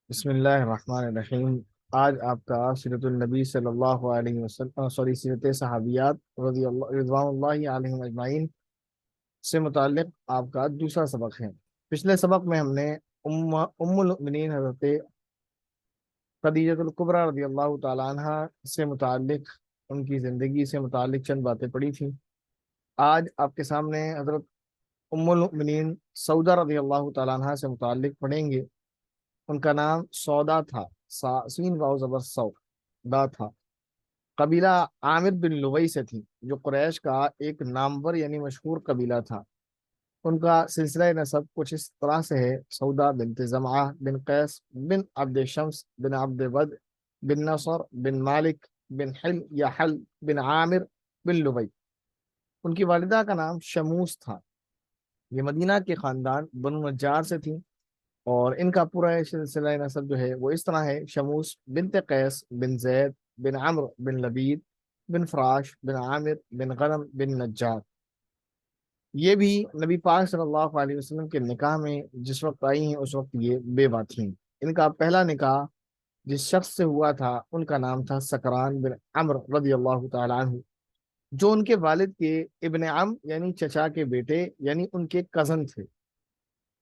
بسم اللہ الرحمن الرحیم۔ آج آپ کا سیرت النبی صلی اللہ علیہ وسلم سیرت صحابیات رضوان اللہ علیہم اجمعین سے متعلق آپ کا دوسرا سبق ہے۔ پچھلے سبق میں ہم نے المؤمنین حضرت خدیجۃ الکبریٰ رضی اللہ تعالیٰ عنہ سے متعلق، ان کی زندگی سے متعلق چند باتیں پڑھی تھیں۔ آج آپ کے سامنے حضرت المؤمنین سعودہ رضی اللہ تعالیٰ عنہ سے متعلق پڑھیں گے۔ ان کا نام سودا تھا، سین واو زبر سو دا تھا۔ قبیلہ عامر بن لوئی سے تھی، جو قریش کا ایک نامور یعنی مشہور قبیلہ تھا۔ ان کا سلسلہ نسب کچھ اس طرح سے ہے: سودا بنت زمعہ بن قیس بن عبد شمس بن عبد ود بن نصر بن مالک بن حل یا حل بن عامر بن لوئی۔ ان کی والدہ کا نام شموس تھا۔ یہ مدینہ کے خاندان بنو نجار سے تھیں، اور ان کا پورا سلسلہ نسب جو ہے وہ اس طرح ہے: شموس بنت قیس بن زید بن عمرو بن لبید بن فراش بن عامر بن غنم بن نجار۔ یہ بھی نبی پاک صلی اللہ علیہ وسلم کے نکاح میں جس وقت آئی ہیں اس وقت یہ بیوہ تھیں۔ ان کا پہلا نکاح جس شخص سے ہوا تھا ان کا نام تھا سکران بن عمرو رضی اللہ تعالی عنہ، جو ان کے والد کے ابن عم یعنی چچا کے بیٹے یعنی ان کے کزن تھے۔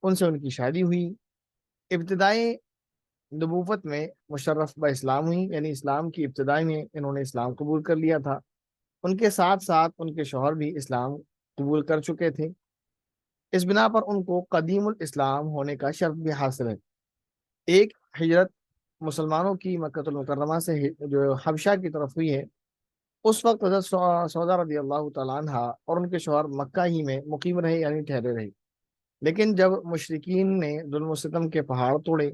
ان سے ان کی شادی ہوئی۔ ابتدائی نبوت میں مشرف با اسلام ہوئی، یعنی اسلام کی ابتدائی میں انہوں نے اسلام قبول کر لیا تھا۔ ان کے ساتھ ساتھ ان کے شوہر بھی اسلام قبول کر چکے تھے۔ اس بنا پر ان کو قدیم الاسلام ہونے کا شرف بھی حاصل ہے۔ ایک ہجرت مسلمانوں کی مکہ المکرمہ سے جو حبشہ کی طرف ہوئی ہے، اس وقت حضرت سودا رضی اللہ تعالیٰ عنہ اور ان کے شوہر مکہ ہی میں مقیم رہے، یعنی ٹھہرے رہے۔ لیکن جب مشرکین نے ظلم و ستم کے پہاڑ توڑے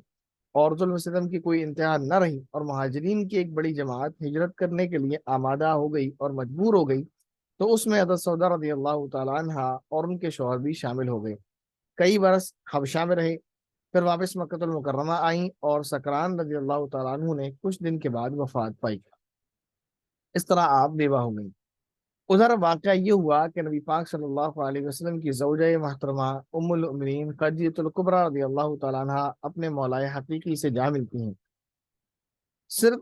اور ظلم و ستم کی کوئی انتہا نہ رہی، اور مہاجرین کی ایک بڑی جماعت ہجرت کرنے کے لیے آمادہ ہو گئی اور مجبور ہو گئی، تو اس میں حضرت سودا رضی اللہ تعالیٰ عنہ اور ان کے شوہر بھی شامل ہو گئے۔ کئی برس حبشہ میں رہے، پھر واپس مکہ المکرمہ آئیں، اور سکران رضی اللہ تعالیٰ عنہ نے کچھ دن کے بعد وفات پائی۔ اس طرح آپ بیوہ ہو گئی۔ ادھر واقعہ یہ ہوا کہ نبی پاک صلی اللہ علیہ وسلم کی زوجہ محترمہ ام المؤمنین خدیجۃ الکبریٰ رضی اللہ تعالیٰ عنہ اپنے مولا حقیقی سے جا ملتی ہیں۔ صرف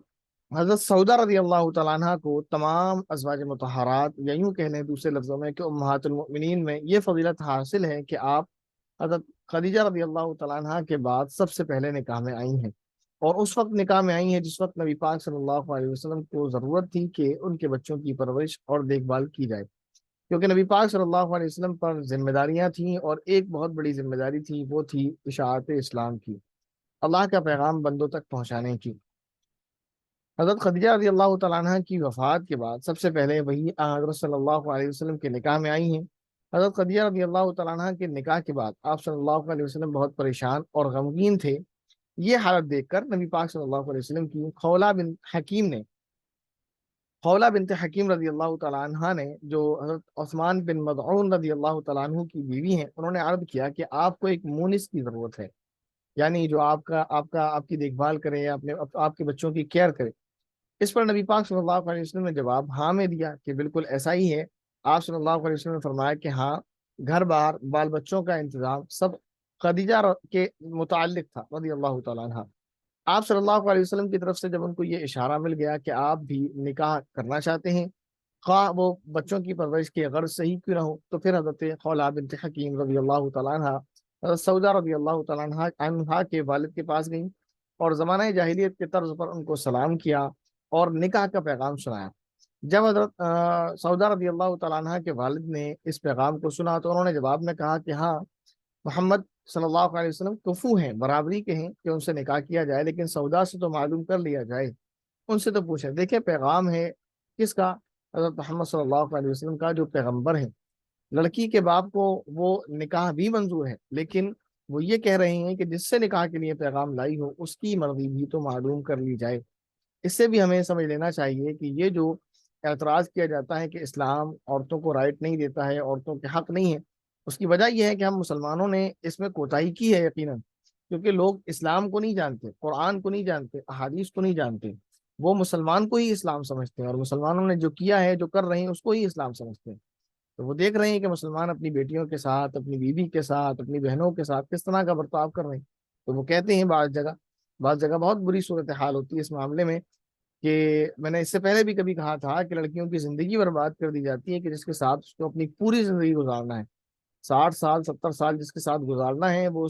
حضرت سعودہ رضی اللہ تعالیٰ عنہ کو تمام ازواج مطہرات، یا یوں کہہ لیں دوسرے لفظوں میں کہ امہات المؤمنین میں، یہ فضیلت حاصل ہے کہ آپ حضرت خدیجہ رضی اللہ تعالیٰ عنہ کے بعد سب سے پہلے نکاح میں آئی ہیں، اور اس وقت نکاح میں آئی ہیں جس وقت نبی پاک صلی اللہ علیہ وسلم کو ضرورت تھی کہ ان کے بچوں کی پرورش اور دیکھ بھال کی جائے، کیونکہ نبی پاک صلی اللہ علیہ وسلم پر ذمہ داریاں تھیں، اور ایک بہت بڑی ذمہ داری تھی، وہ تھی اشاعت اسلام کی، اللہ کا پیغام بندوں تک پہنچانے کی۔ حضرت خدیجہ رضی اللہ تعالیٰ عنہ کی وفات کے بعد سب سے پہلے وہی حضرت صلی اللہ علیہ وسلم کے نکاح میں آئی ہیں۔ حضرت خدیجہ رضی اللہ تعالیٰ عنہ کے نکاح کے بعد آپ صلی اللہ علیہ وسلم بہت پریشان اور غمگین تھے۔ یہ حالت دیکھ کر نبی پاک صلی اللہ علیہ وسلم کی خولہ بنت حکیم رضی اللہ تعالیٰ عنہ نے، جو حضرت عثمان بن مدعون رضی اللہ تعالیٰ عنہ کی بیوی ہیں، انہوں نے عرض کیا کہ آپ کو ایک مونس کی ضرورت ہے، یعنی جو آپ کی دیکھ بھال کرے، آپ کے بچوں کی کیئر کرے۔ اس پر نبی پاک صلی اللہ علیہ وسلم نے جواب ہاں میں دیا کہ بالکل ایسا ہی ہے۔ آپ صلی اللہ علیہ وسلم نے فرمایا کہ ہاں، گھر بار بال بچوں کا انتظام سب خدیجہ کے متعلق تھا رضی اللہ تعالیٰ عنہ۔ آپ صلی اللہ علیہ وسلم کی طرف سے جب ان کو یہ اشارہ مل گیا کہ آپ بھی نکاح کرنا چاہتے ہیں، خواہ وہ بچوں کی پرورش کی غرض سے ہی کیوں نہ ہو، تو پھر حضرت خولہ بنت حکیم رضی اللہ تعالیٰ عنہ حضرت سعودہ رضی اللہ تعالیٰ عنہ کے والد کے پاس گئیں، اور زمانہ جاہلیت کے طرز پر ان کو سلام کیا اور نکاح کا پیغام سنایا۔ جب حضرت سعودہ رضی اللہ تعالیٰ عنہ کے والد نے اس پیغام کو سنا، تو انہوں نے جواب میں کہا کہ ہاں، محمد صلی اللہ علیہ وسلم کفو ہیں، برابری کے ہیں کہ ان سے نکاح کیا جائے، لیکن سودا سے تو معلوم کر لیا جائے، ان سے تو پوچھیں۔ دیکھیں پیغام ہے کس کا؟ حضرت محمد صلی اللہ علیہ وسلم کا، جو پیغمبر ہیں۔ لڑکی کے باپ کو وہ نکاح بھی منظور ہے، لیکن وہ یہ کہہ رہے ہیں کہ جس سے نکاح کے لیے پیغام لائی ہو اس کی مرضی بھی تو معلوم کر لی جائے۔ اس سے بھی ہمیں سمجھ لینا چاہیے کہ یہ جو اعتراض کیا جاتا ہے کہ اسلام عورتوں کو رائٹ نہیں دیتا ہے، عورتوں کے حق نہیں ہے، اس کی وجہ یہ ہے کہ ہم مسلمانوں نے اس میں کوتاہی کی ہے یقیناً، کیونکہ لوگ اسلام کو نہیں جانتے، قرآن کو نہیں جانتے، احادیث کو نہیں جانتے۔ وہ مسلمان کو ہی اسلام سمجھتے ہیں، اور مسلمانوں نے جو کیا ہے، جو کر رہے ہیں، اس کو ہی اسلام سمجھتے ہیں۔ تو وہ دیکھ رہے ہیں کہ مسلمان اپنی بیٹیوں کے ساتھ، اپنی بیوی کے ساتھ، اپنی بہنوں کے ساتھ کس طرح کا برتاؤ کر رہے ہیں، تو وہ کہتے ہیں بعض جگہ بعض جگہ بہت بری صورتحال ہوتی ہے اس معاملے میں، کہ میں نے اس سے پہلے بھی کبھی کہا تھا کہ لڑکیوں کی زندگی برباد کر دی جاتی ہے، کہ جس کے ساتھ اس کو اپنی پوری زندگی گزارنا ہے، 60 سال 70 سال جس کے ساتھ گزارنا ہے، وہ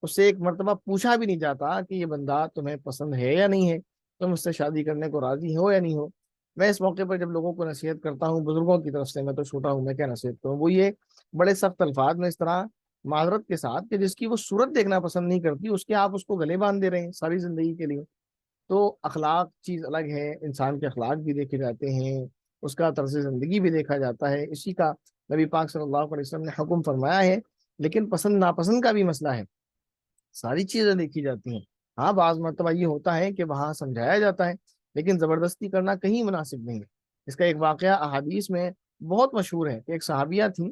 اس سے ایک مرتبہ پوچھا بھی نہیں جاتا کہ یہ بندہ تمہیں پسند ہے یا نہیں ہے، تم اس سے شادی کرنے کو راضی ہو یا نہیں ہو۔ میں اس موقع پر جب لوگوں کو نصیحت کرتا ہوں بزرگوں کی طرف سے، میں تو چھوٹا ہوں، میں کیا نصیحت کروں، وہ یہ بڑے سخت الفاظ میں اس طرح معذرت کے ساتھ کہ جس کی وہ صورت دیکھنا پسند نہیں کرتی، اس کے آپ اس کو گلے باندھ دے رہے ہیں ساری زندگی کے لیے۔ تو اخلاق چیز الگ ہے، انسان کے اخلاق بھی دیکھے جاتے ہیں، اس کا طرز زندگی بھی دیکھا جاتا ہے، اسی کا نبی پاک صلی اللہ علیہ وسلم نے حکم فرمایا ہے۔ لیکن پسند ناپسند کا بھی مسئلہ ہے، ساری چیزیں دیکھی جاتی ہیں۔ ہاں بعض مرتبہ یہ ہوتا ہے کہ وہاں سمجھایا جاتا ہے، لیکن زبردستی کرنا کہیں مناسب نہیں ہے۔ اس کا ایک واقعہ احادیث میں بہت مشہور ہے کہ ایک صحابیہ تھی،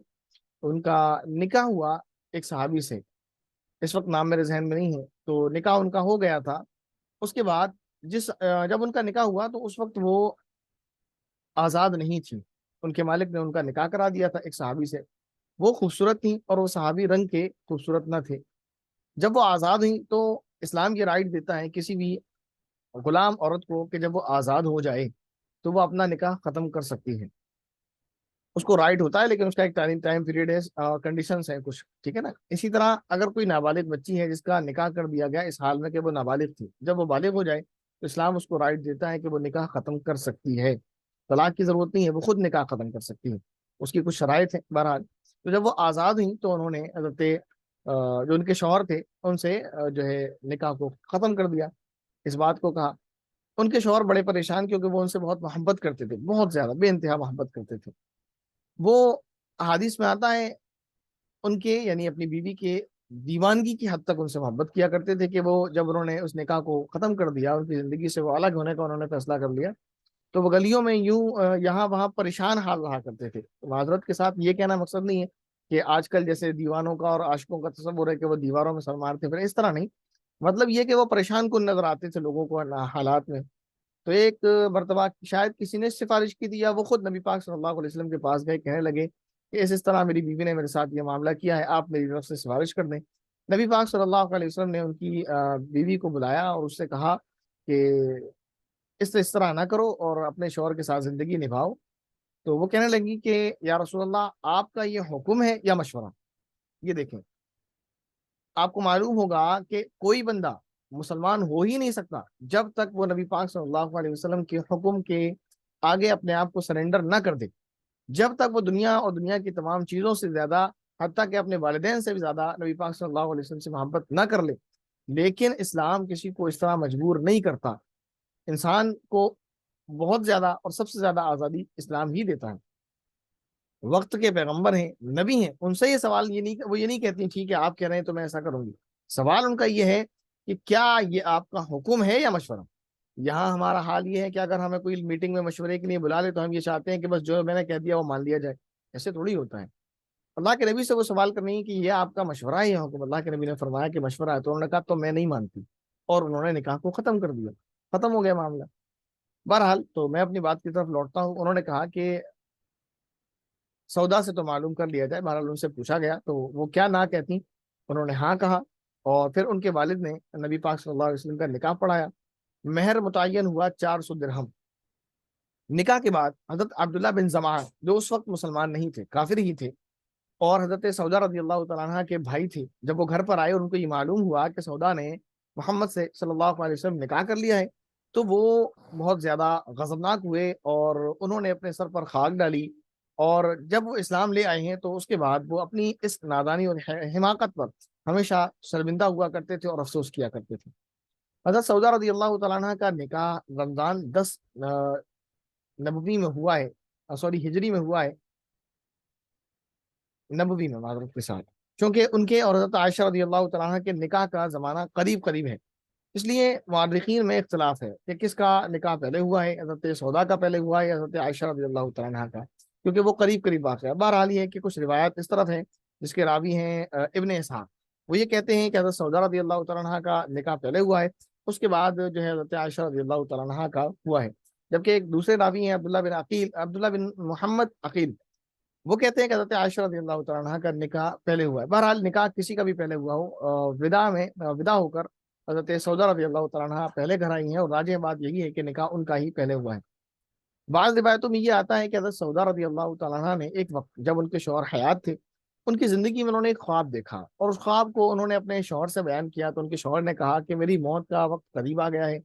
ان کا نکاح ہوا ایک صحابی سے، اس وقت نام میرے ذہن میں نہیں ہے، تو نکاح ان کا ہو گیا تھا۔ اس کے بعد جب ان کا نکاح ہوا تو اس وقت وہ آزاد نہیں تھی، ان کے مالک نے ان کا نکاح کرا دیا تھا ایک صحابی سے۔ وہ خوبصورت تھیں اور وہ صحابی رنگ کے خوبصورت نہ تھے۔ جب وہ آزاد ہوئی تو اسلام یہ رائٹ دیتا ہے کسی بھی غلام عورت کو کہ جب وہ آزاد ہو جائے تو وہ اپنا نکاح ختم کر سکتی ہے، اس کو رائٹ ہوتا ہے، لیکن اس کا ایک ٹائم پیریڈ ہے، کنڈیشنز ہیں کچھ، ٹھیک ہے نا۔ اسی طرح اگر کوئی نابالغ بچی ہے جس کا نکاح کر دیا گیا اس حال میں کہ وہ نابالغ تھی، جب وہ بالغ ہو جائے تو اسلام اس کو رائٹ دیتا ہے کہ وہ نکاح ختم کر سکتی ہے، طلاق کی ضرورت نہیں ہے، وہ خود نکاح ختم کر سکتی ہے، اس کی کچھ شرائط ہیں بہرحال۔ تو جب وہ آزاد ہوئی تو انہوں نے حضرت جو ان کے شوہر تھے ان سے جو ہے نکاح کو ختم کر دیا، اس بات کو کہا۔ ان کے شوہر بڑے پریشان کیونکہ وہ ان سے بہت محبت کرتے تھے، بہت زیادہ بے انتہا محبت کرتے تھے۔ وہ احادیث میں آتا ہے ان کے یعنی اپنی بیوی کے دیوانگی کی حد تک ان سے محبت کیا کرتے تھے کہ وہ جب انہوں نے اس نکاح کو ختم کر دیا، ان کی زندگی سے وہ الگ ہونے کا انہوں نے فیصلہ کر لیا، تو وہ گلیوں میں یوں یہاں وہاں پریشان حال رہا کرتے تھے۔ معذرت کے ساتھ یہ کہنا مقصد نہیں ہے کہ آج کل جیسے دیوانوں کا اور عاشقوں کا تصور ہے کہ وہ دیواروں میں سر مارتے پھر، اس طرح نہیں، مطلب یہ کہ وہ پریشان کن نظر آتے تھے لوگوں کو حالات میں۔ تو ایک مرتبہ شاید کسی نے سفارش کی تھی یا وہ خود نبی پاک صلی اللہ علیہ وسلم کے پاس گئے، کہنے لگے کہ اس طرح میری بیوی نے میرے ساتھ یہ معاملہ کیا ہے، آپ میری طرف سے سفارش کر دیں۔ نبی پاک صلی اللہ علیہ وسلم نے ان کی بیوی کو بلایا اور اس سے کہا کہ اس طرح نہ کرو اور اپنے شوہر کے ساتھ زندگی نبھاؤ۔ تو وہ کہنے لگی کہ یا رسول اللہ، آپ کا یہ حکم ہے یا مشورہ؟ یہ دیکھیں، آپ کو معلوم ہوگا کہ کوئی بندہ مسلمان ہو ہی نہیں سکتا جب تک وہ نبی پاک صلی اللہ علیہ وسلم کے حکم کے آگے اپنے آپ کو سرنڈر نہ کر دے، جب تک وہ دنیا اور دنیا کی تمام چیزوں سے زیادہ، حتیٰ کہ اپنے والدین سے بھی زیادہ نبی پاک صلی اللہ علیہ وسلم سے محبت نہ کر لے۔ لیکن اسلام کسی کو اس طرح مجبور نہیں کرتا، انسان کو بہت زیادہ اور سب سے زیادہ آزادی اسلام ہی دیتا ہے۔ وقت کے پیغمبر ہیں، نبی ہیں، ان سے یہ سوال یہ نہیں، وہ یہ نہیں کہتی ٹھیک ہے آپ کہہ رہے ہیں تو میں ایسا کروں گی۔ سوال ان کا یہ ہے کہ کیا یہ آپ کا حکم ہے یا مشورہ؟ یہاں ہمارا حال یہ ہے کہ اگر ہمیں کوئی میٹنگ میں مشورے کے لیے بلا لے تو ہم یہ چاہتے ہیں کہ بس جو میں نے کہہ دیا وہ مان لیا جائے، ایسے تھوڑی ہوتا ہے۔ اللہ کے نبی سے وہ سوال کرنی ہے کہ یہ آپ کا مشورہ ہے یا حکم؟ اللہ کے نبی نے فرمایا کہ مشورہ ہے، تو انہوں نے کہا تو میں نہیں مانتی، اور انہوں نے نکاح کو ختم کر دیا، ختم ہو گیا معاملہ۔ بہرحال تو میں اپنی بات کی طرف لوٹتا ہوں، انہوں نے کہا کہ سودا سے تو معلوم کر لیا جائے۔ بہرحال ان سے پوچھا گیا تو وہ کیا نہ کہتی، انہوں نے ہاں کہا، اور پھر ان کے والد نے نبی پاک صلی اللہ علیہ وسلم کا نکاح پڑھایا، مہر متعین ہوا 400 درہم۔ نکاح کے بعد حضرت عبداللہ بن زمعہ جو اس وقت مسلمان نہیں تھے، کافر ہی تھے، اور حضرت سودا رضی اللہ تعالیٰ عنہ کے بھائی تھے، جب وہ گھر پر آئے اور ان کو یہ معلوم ہوا کہ سودا نے محمد سے صلی اللہ علیہ وسلم نکاح کر لیا ہے، تو وہ بہت زیادہ غضبناک ہوئے اور انہوں نے اپنے سر پر خاک ڈالی۔ اور جب وہ اسلام لے آئے ہیں تو اس کے بعد وہ اپنی اس نادانی اور حماقت پر ہمیشہ شرمندہ ہوا کرتے تھے اور افسوس کیا کرتے تھے۔ حضرت سودا رضی اللہ تعالیٰ عنہ کا نکاح رمضان 10 نبوی میں ہوا ہے، سوری ہجری میں ہوا ہے، نبوی میں معذرت کے ساتھ، کیونکہ ان کے اور حضرت عائشہ رضی اللہ تعالیٰ عنہ کے نکاح کا زمانہ قریب قریب ہے، اس لیے مورخین میں اختلاف ہے کہ کس کا نکاح پہلے ہوا ہے، حضرت سودا کا پہلے ہوا ہے یا حضرت عائشہ رضی اللہ تعالیٰ عنہ کا، کیونکہ وہ قریب قریب واقع ہے۔ بہرحال یہ ہے کہ کچھ روایت اس طرف ہیں جس کے راوی ہیں ابن اسحاق، وہ یہ کہتے ہیں کہ حضرت سودا رضی اللہ تعالیٰ عنہ کا نکاح پہلے ہوا ہے، اس کے بعد جو ہے حضرت عائشہ رضی اللہ تعالیٰ عنہ کا ہوا ہے۔ جبکہ ایک دوسرے راوی ہیں عبداللہ بن محمد عقیل، وہ کہتے ہیں کہ حضرت عائشہ رضی اللہ تعالیٰ عنہ کا نکاح پہلے ہوا ہے۔ بہرحال نکاح کسی کا بھی پہلے ہوا ہو، ودا ہو کر حضرت سودا رضی اللہ تعالیٰ عنہ پہلے گھر آئی ہیں، اور راجح بات یہی ہے کہ نکاح ان کا ہی پہلے ہوا ہے۔ بعض روایتوں میں یہ آتا ہے کہ حضرت سودا رضی اللہ تعالیٰ عنہ نے ایک وقت جب ان کے شوہر حیات تھے، ان کی زندگی میں انہوں نے ایک خواب دیکھا، اور اس خواب کو انہوں نے اپنے شوہر سے بیان کیا، تو ان کے شوہر نے کہا کہ میری موت کا وقت قریب آ گیا ہے،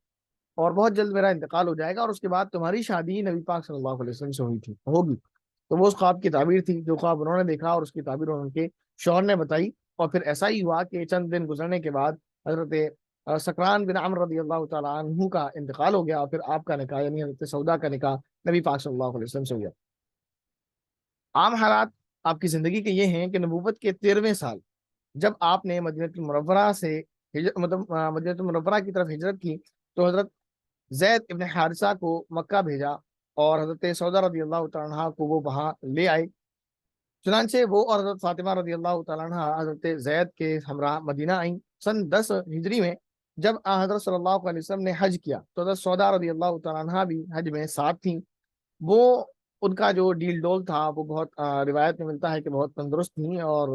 اور بہت جلد میرا انتقال ہو جائے گا، اور اس کے بعد تمہاری شادی نبی پاک صلی اللہ علیہ وسلم سے ہوگی۔ تو وہ اس خواب کی تعبیر تھی، جو خواب انہوں نے دیکھا، اور اس کی تعبیر ان کے شوہر نے بتائی، اور پھر ایسا ہی ہوا کہ چند دن گزرنے کے بعد حضرت سکران بن عمرو رضی اللہ تعالیٰ عنہ کا انتقال ہو گیا، اور پھر آپ کا نکاح یعنی حضرت سودا کا نکاح نبی پاک صلی اللہ علیہ وسلم سے ہو گیا۔ عام حالات آپ کی زندگی کے یہ ہیں کہ نبوت کے 13ویں سال جب آپ نے مدینہ المنورہ سے مدینہ المنورہ کی طرف ہجرت کی، تو حضرت زید ابن حارثہ کو مکہ بھیجا، اور حضرت سودا رضی اللہ تعالیٰ عنہ کو وہ وہاں لے آئے۔ چنانچہ وہ اور حضرت فاطمہ رضی اللہ تعالیٰ عنہ حضرت زید کے ہمراہ مدینہ آئیں سن 10 ہجری میں۔ جب حضرت صلی اللہ علیہ وسلم نے حج کیا تو حضرت سودا رضی اللہ تعالیٰ عنہ بھی حج میں ساتھ تھیں۔ وہ ان کا جو ڈیل ڈول تھا وہ بہت روایت میں ملتا ہے کہ بہت تندرست تھیں اور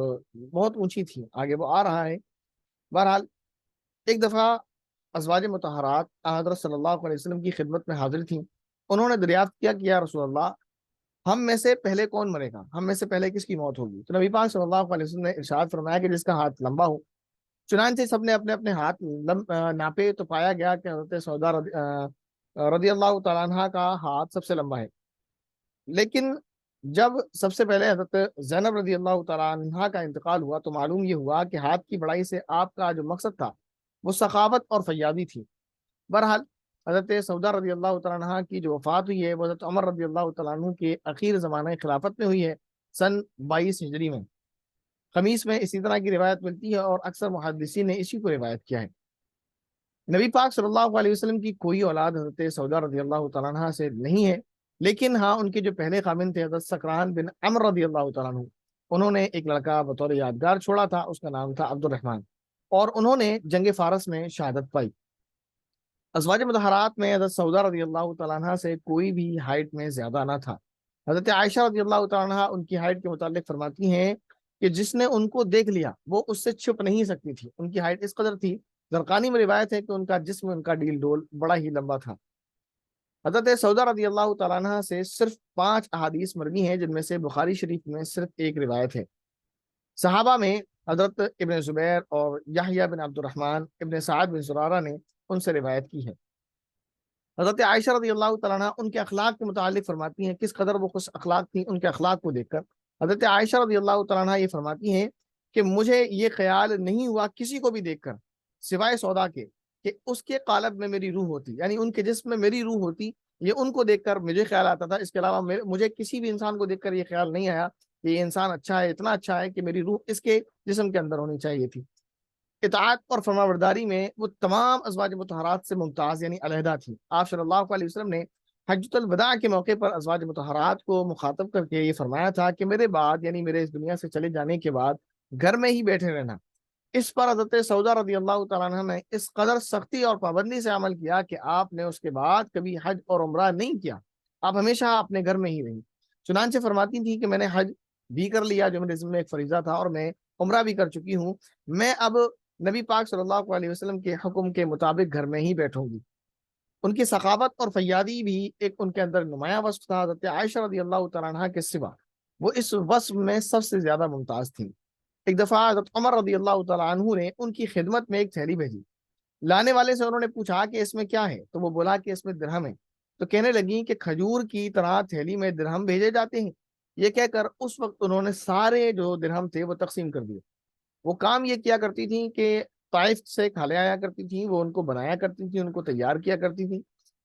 بہت اونچی تھیں، آگے وہ آ رہا ہے۔ بہرحال ایک دفعہ ازواج مطہرات حضرت صلی اللہ علیہ وسلم کی خدمت میں حاضر تھیں۔ انہوں نے دریافت کیا کہ یا رسول اللہ، ہم میں سے پہلے کون مرے گا، ہم میں سے پہلے کس کی موت ہوگی؟ تو نبی پاک صلی اللہ علیہ وسلم نے ارشاد فرمایا کہ جس کا ہاتھ لمبا ہو۔ چنانچہ سب نے اپنے اپنے ہاتھ ناپے، تو پایا گیا کہ حضرت سودا رضی اللہ تعالیٰ عنہ کا ہاتھ سب سے لمبا ہے۔ لیکن جب سب سے پہلے حضرت زینب رضی اللہ تعالیٰ عنہ کا انتقال ہوا، تو معلوم یہ ہوا کہ ہاتھ کی بڑائی سے آپ کا جو مقصد تھا وہ سخاوت اور فیاضی تھی۔ بہرحال حضرت سودا رضی اللہ تعالیٰ عنہ کی جو وفات ہوئی ہے وہ حضرت عمر رضی اللہ تعالیٰ عنہ کے اخیر زمانہ خلافت میں ہوئی ہے، سن 22 ہجری میں۔ خمیس میں اسی طرح کی روایت ملتی ہے، اور اکثر محدثین نے اسی کو روایت کیا ہے۔ نبی پاک صلی اللہ علیہ وسلم کی کوئی اولاد حضرت سودا رضی اللہ تعالیٰ عنہ سے نہیں ہے، لیکن ہاں ان کے جو پہلے خامن تھے حضرت سکران بن عمرو رضی اللہ تعالیٰ عنہ، انہوں نے ایک لڑکا بطور یادگار چھوڑا تھا، اس کا نام تھا عبد الرحمن، اور انہوں نے جنگ فارس میں شہادت پائی۔ ازواج مطہرات میں حضرت سودا رضی اللہ تعالیٰ عنہ سے کوئی بھی ہائٹ میں زیادہ نہ تھا۔ حضرت عائشہ رضی اللہ تعالیٰ عنہ ان کی ہائٹ کے متعلق فرماتی ہیں کہ جس نے ان کو دیکھ لیا وہ اس سے چھپ نہیں سکتی تھی، ان کی ہائٹ اس قدر تھی۔ زرقانی میں روایت ہے کہ ان کا جسم، ان کا ڈیل ڈول بڑا ہی لمبا تھا۔ حضرت سودا رضی اللہ تعالیٰ عنہ سے صرف 5 احادیث مروی ہیں، جن میں سے بخاری شریف میں صرف ایک روایت ہے۔ صحابہ میں حضرت ابن زبیر اور یحییٰ بن عبد الرحمن ابن سعد بن زرارہ نے ان سے روایت کی ہے۔ حضرت عائشہ رضی اللہ تعالیٰ عنہ ان کے اخلاق کے متعلق فرماتی ہیں، کس قدر وہ خوش اخلاق تھیں، ان کے اخلاق کو دیکھ کر حضرت عائشہ رضی اللہ تعالیٰ عنہ یہ فرماتی ہیں کہ مجھے یہ خیال نہیں ہوا کسی کو بھی دیکھ کر سوائے سودا کے کہ اس کے قالب میں میری روح ہوتی، یعنی ان کے جسم میں میری روح ہوتی، یہ ان کو دیکھ کر مجھے خیال آتا تھا۔ اس کے علاوہ مجھے کسی بھی انسان کو دیکھ کر یہ خیال نہیں آیا کہ یہ انسان اچھا ہے، اتنا اچھا ہے کہ میری روح اس کے جسم کے اندر ہونی چاہیے تھی۔ اطاعت اور فرمانبرداری میں وہ تمام ازواج مطہرات سے ممتاز یعنی علیحدہ تھی۔ آپ صلی اللہ علیہ وسلم نے حجۃ الوداع کے موقع پر ازواج مطہرات کو مخاطب کر کے یہ فرمایا تھا کہ میرے بعد یعنی میرے اس دنیا سے چلے جانے کے بعد گھر میں ہی بیٹھے رہنا۔ اس پر حضرت سودا رضی اللہ تعالیٰ عنہ نے اس قدر سختی اور پابندی سے عمل کیا کہ آپ نے اس کے بعد کبھی حج اور عمرہ نہیں کیا، آپ ہمیشہ اپنے گھر میں ہی رہی۔ چنانچہ فرماتی تھی کہ میں نے حج بھی کر لیا جو میرے ذمہ میں ایک فریضہ تھا، اور میں عمرہ بھی کر چکی ہوں، میں اب نبی پاک صلی اللہ علیہ وسلم کے حکم کے مطابق گھر میں ہی بیٹھوں گی۔ ان کی سخاوت اور فیاضی بھی ایک ان کے اندر نمایاں وصف تھا۔ حضرت عائشہ رضی اللہ تعالیٰ عنہ کے سوا وہ اس وصف میں سب سے زیادہ ممتاز تھیں۔ ایک دفعہ حضرت عمر رضی اللہ تعالیٰ عنہ نے ان کی خدمت میں ایک تھیلی بھیجی۔ لانے والے سے انہوں نے پوچھا کہ اس میں کیا ہے، تو وہ بولا کہ اس میں درہم ہے۔ تو کہنے لگی کہ کھجور کی طرح تھیلی میں درہم بھیجے جاتے ہیں؟ یہ کہہ کر اس وقت انہوں نے سارے جو درہم تھے وہ تقسیم کر دیے۔ وہ کام یہ کیا کرتی تھیں کہ طائف سے کھالے آیا کرتی تھیں، وہ ان کو بنایا کرتی تھیں، ان کو تیار کیا کرتی تھیں،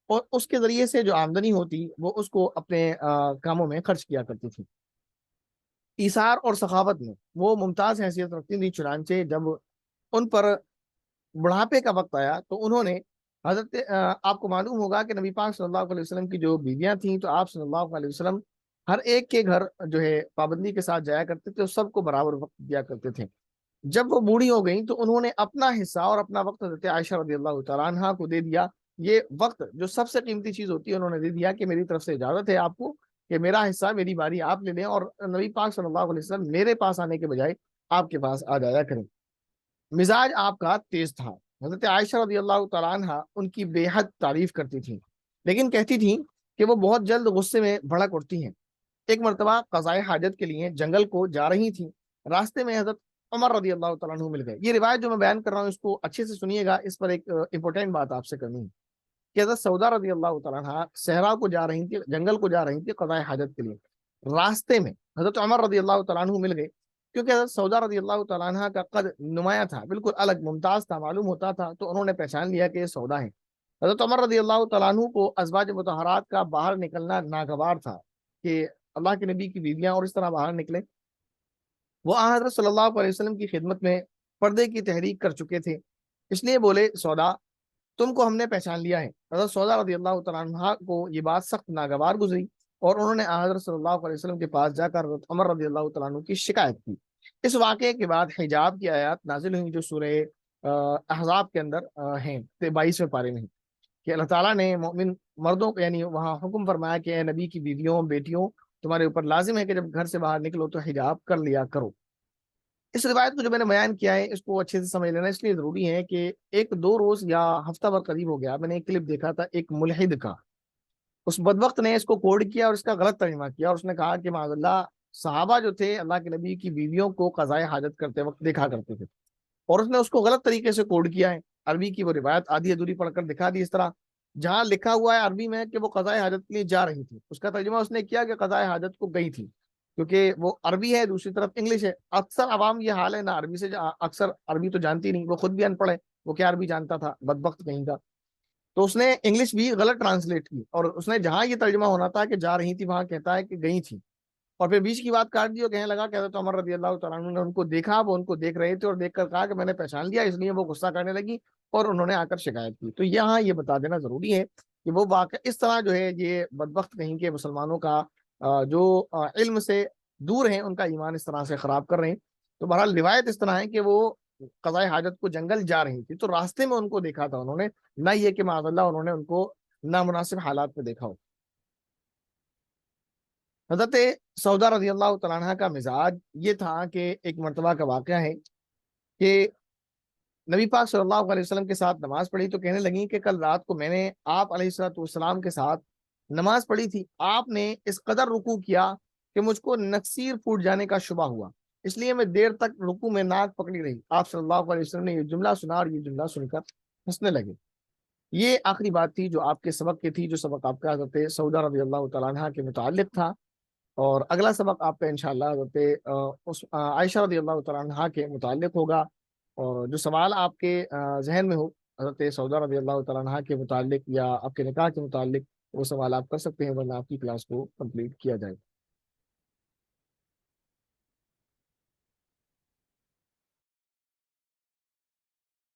اور اس کے ذریعے سے جو آمدنی ہوتی وہ اس کو اپنے کاموں میں خرچ کیا کرتی تھیں۔ ایثار اور سخاوت میں وہ ممتاز حیثیت رکھتی تھیں۔ چنانچہ جب ان پر بڑھاپے کا وقت آیا تو انہوں نے حضرت آپ کو معلوم ہوگا کہ نبی پاک صلی اللہ علیہ وسلم کی جو بیویاں تھیں تو آپ صلی اللہ علیہ وسلم ہر ایک کے گھر جو ہے پابندی کے ساتھ جایا کرتے تھے اور سب کو برابر وقت دیا کرتے تھے۔ جب وہ بوڑھی ہو گئیں تو انہوں نے اپنا حصہ اور اپنا وقت حضرت عائشہ رضی اللہ تعالیٰ عنہ کو دے دیا۔ یہ وقت جو سب سے قیمتی چیز ہوتی ہے انہوں نے دے دیا کہ میری طرف سے اجازت ہے آپ کو کہ میرا حصہ، میری باری آپ لے لیں، اور نبی پاک صلی اللہ علیہ وسلم میرے پاس آنے کے بجائے آپ کے پاس آ جایا کریں۔ مزاج آپ کا تیز تھا، حضرت عائشہ رضی اللہ تعالیٰ عنہ ان کی بے حد تعریف کرتی تھیں، لیکن کہتی تھیں کہ وہ بہت جلد غصے میں بھڑک اٹھتی ہیں۔ ایک مرتبہ قضائے حاجت کے لیے جنگل کو جا رہی تھیں، راستے میں حضرت عمر رضی اللہ تعالیٰ عنہ مل گئے۔ یہ روایت جو میں بیان کر رہا ہوں اس کو اچھے سے سنیے گا، اس پر ایک امپورٹنٹ بات آپ سے کرنی ہے کہ حضرت سودا رضی اللہ تعالیٰ عنہ صحرا کو جا رہی تھی، جنگل کو جا رہی تھی قضائے حاجت کے لیے۔ راستے میں حضرت عمر رضی اللہ تعالیٰ عنہ مل گئے، کیونکہ حضرت سودا رضی اللہ تعالیٰ عنہ کا قد نمایاں تھا، بالکل الگ ممتاز تھا، معلوم ہوتا تھا، تو انہوں نے پہچان لیا کہ یہ سودا ہے۔ حضرت عمر رضی اللہ تعالیٰ عنہ کو ازواج مطہرات کا باہر نکلنا ناگوار تھا کہ اللہ کے نبی کی بیویاں اور اس طرح باہر نکلے۔ وہ حضرت صلی اللہ علیہ وسلم کی خدمت میں پردے کی تحریک کر چکے تھے، اس لیے بولے سودا تم کو ہم نے پہچان لیا ہے۔ حضرت سودا رضی اللہ تعالیٰ عنہ کو یہ بات سخت ناگوار گزری اور انہوں نے حضرت صلی اللہ علیہ وسلم کے پاس جا کر حضرت عمر رضی اللہ تعالیٰ عنہ کی شکایت کی۔ اس واقعے کے بعد حجاب کی آیات نازل ہوئی جو سورہ احزاب کے اندر ہیں، 22ویں پارے میں، کہ اللہ تعالیٰ نے مومن مردوں کو یعنی وہاں حکم فرمایا کہ اے نبی کی بیویوں بیٹیوں تمہارے اوپر لازم ہے کہ جب گھر سے باہر نکلو تو حجاب کر لیا کرو۔ اس روایت کو جو میں نے بیان کیا ہے اس کو اچھے سے سمجھ لینا اس لیے ضروری ہے کہ ایک دو روز یا ہفتہ بھر قریب ہو گیا، میں نے ایک کلپ دیکھا تھا ایک ملحد کا، اس بدبخت نے اس کو کوڈ کیا اور اس کا غلط ترجمہ کیا، اور اس نے کہا کہ معاذ اللہ صحابہ جو تھے اللہ کے نبی کی بیویوں کو قضائے حاجت کرتے وقت دیکھا کرتے تھے، اور اس نے اس کو غلط طریقے سے کوڈ کیا ہے، عربی کی وہ روایت آدھی ادھوری پڑھ کر دکھا دی اس طرح، جہاں لکھا ہوا ہے عربی میں کہ وہ قضائے حاجت کے لیے جا رہی تھی، اس کا ترجمہ اس نے کیا کہ قضائے حاجت کو گئی تھی، کیونکہ وہ عربی ہے دوسری طرف انگلش ہے۔ اکثر عوام یہ حال ہے، نہ عربی سے اکثر عربی تو جانتی نہیں، وہ خود بھی ان پڑھ ہے، وہ کیا عربی جانتا تھا بدبخت کہیں کا، تو اس نے انگلش بھی غلط ٹرانسلیٹ کی، اور اس نے جہاں یہ ترجمہ ہونا تھا کہ جا رہی تھی وہاں کہتا ہے کہ گئی تھی، اور پھر بیچ کی بات کاٹ دی اور کہنے لگا کہ حضرت عمر رضی اللہ تعالیٰ عنہ نے ان کو دیکھا، وہ ان کو دیکھ رہے تھے اور دیکھ کر کہا کہ میں نے پہچان لیا، اس لیے وہ غصہ کرنے لگی اور انہوں نے آ کر شکایت کی۔ تو یہاں یہ بتا دینا ضروری ہے کہ وہ واقعہ اس طرح جو ہے یہ بدبخت کہیں کے مسلمانوں کا جو علم سے دور ہیں ان کا ایمان اس طرح سے خراب کر رہے ہیں۔ تو بہرحال روایت اس طرح ہے کہ وہ قضائے حاجت کو جنگل جا رہی تھی، تو راستے میں ان کو دیکھا تھا انہوں نے، نہ یہ کہ معاذ اللہ انہوں نے ان کو نامناسب حالات میں دیکھا ہو۔ حضرت سودا رضی اللہ تعالیٰ عنہ کا مزاج یہ تھا کہ ایک مرتبہ کا واقعہ ہے کہ نبی پاک صلی اللہ علیہ وسلم کے ساتھ نماز پڑھی تو کہنے لگی کہ کل رات کو میں نے آپ علیہ الصلوۃ والسلام کے ساتھ نماز پڑھی تھی، آپ نے اس قدر رکوع کیا کہ مجھ کو نکسیر پھوٹ جانے کا شبہ ہوا، اس لیے میں دیر تک رکوع میں ناک پکڑی رہی۔ آپ صلی اللہ علیہ وسلم نے یہ جملہ سنا اور یہ جملہ سن کر ہنسنے لگے۔ یہ آخری بات تھی جو آپ کے سبق کی تھی، جو سبق آپ کا حضرت سودا رضی اللہ تعالیٰ عنہ کے متعلق تھا، اور اگلا سبق آپ کا انشاءاللہ حضرت عائشہ رضی اللہ تعالیٰ عنہ کے متعلق ہوگا، اور جو سوال آپ کے ذہن میں ہو حضرت سودا رضی اللہ تعالیٰ عنہ کے متعلق یا آپ کے نکاح کے متعلق وہ سوال آپ کر سکتے ہیں، ورنہ آپ کی کلاس کو کمپلیٹ کیا جائے۔